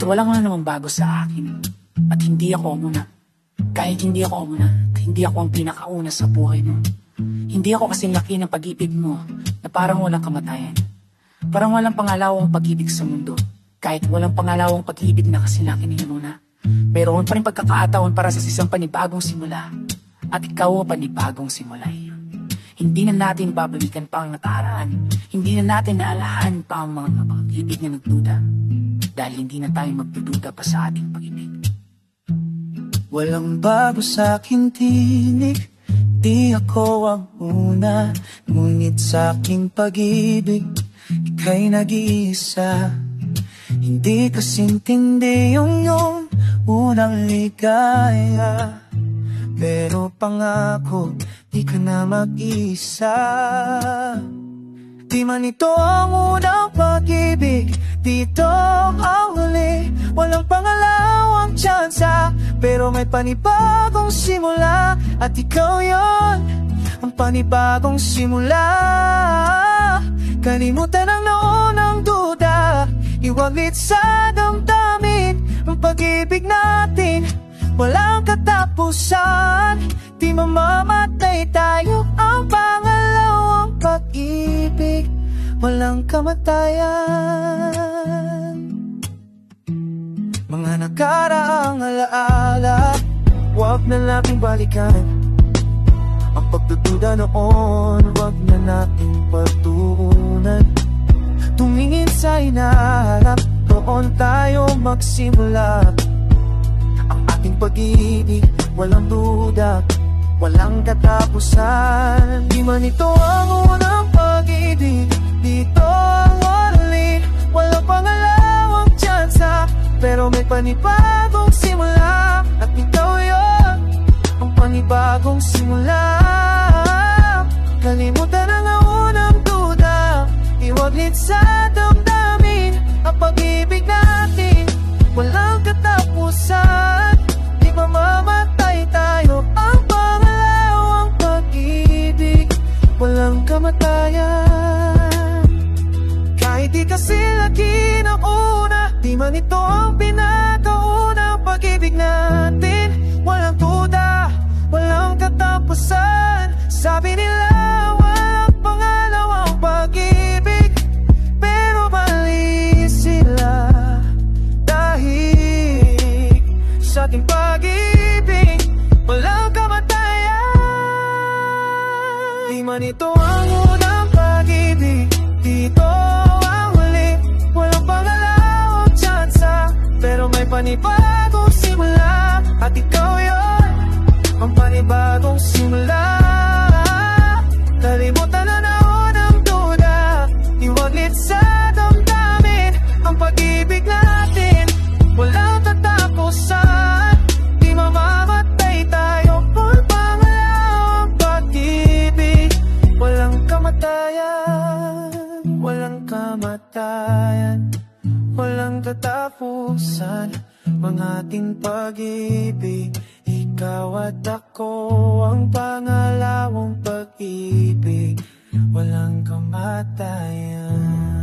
walang namang bago sa akin. At hindi ako muna. Kahit hindi ako muna, hindi ako ang pinakauna sa buhay mo. Hindi ako kasing laki ng pag-ibig mo na parang walang kamatayan. Parang walang pangalawang pag-ibig sa mundo. Kahit walang pangalawang pag-ibig na kasilaki niyo muna. Mayroon pa rin pagkakataon para sa isang panibagong simula. At ikaw ang panibagong simulay. Hindi na natin babalikan pa ang nakaraan. Hindi na natin naalahan pa ang mga pag-ibig na nagduda. Dahil hindi na tayo magdududa pa sa ating pag-ibig. Walang bago sa aking tinig, di ako ang una. Ngunit sa aking pag-ibig, ika'y nag-iisa. Hindi kasintindi yung unang ligaya. Pero pangako, di ka na mag-isa. Di man ito ang unang pag-ibig, dito ang huli. Walang pangalawang tsansa, pero may panibagong simula. At ikaw yon, ang panibagong simula. Kalimutan ang noon ang duda, iwaglit sa damdamin. Ang pag-ibig natin, walang katapusan. Di mamamatay tayo, ang pangalawang pag-ibig, walang kamatayan. Mga nakaraang alaala, huwag na nating balikan. Ang pagdududa noon, huwag na nating pagtuunan. Tumingin sa hinaharap, doon tayo magsimula. Ang ating pag-ibig, walang duda, walang katapusan. Di man ito ang unang pag-ibig, dito ang huli. Walang pangalawang tsansa, pero may panibagong simula. At ikaw yun, ang panibagong simula. Kalimutan ang unang duda, iwaglit sa damdamin. Ang pag-ibig natin, walang katapusan. Di mamamatay tayo, ang pangalawang pag-ibig, walang kamatayan. Kahit di kasi laki ng una, di man ito ang pinakaunang pag-ibig natin. Walang duda, walang katapusan. Sabi nila walang pangalawang pag-ibig, pero mali sila. Dahil sa ating pag-ibig, walang kamatayan. Di man ito ang unang pag-ibig, dito ang huli. Walang pangalawang tsansa, pero may panibagong simula. At ikaw yun, ang panibagong simula. Kalimutan na noon ang duda, iwaglit sa damdamin. Ang pag-ibig natin, walang tatapusan. Di mamamatay tayo, ang pangalawang pag-ibig, walang kamatayan. Walang kamatayan, walang katapusan. Ang ating pag-ibig, ikaw at ako, ang pangalawang pag-ibig, walang kamatayan.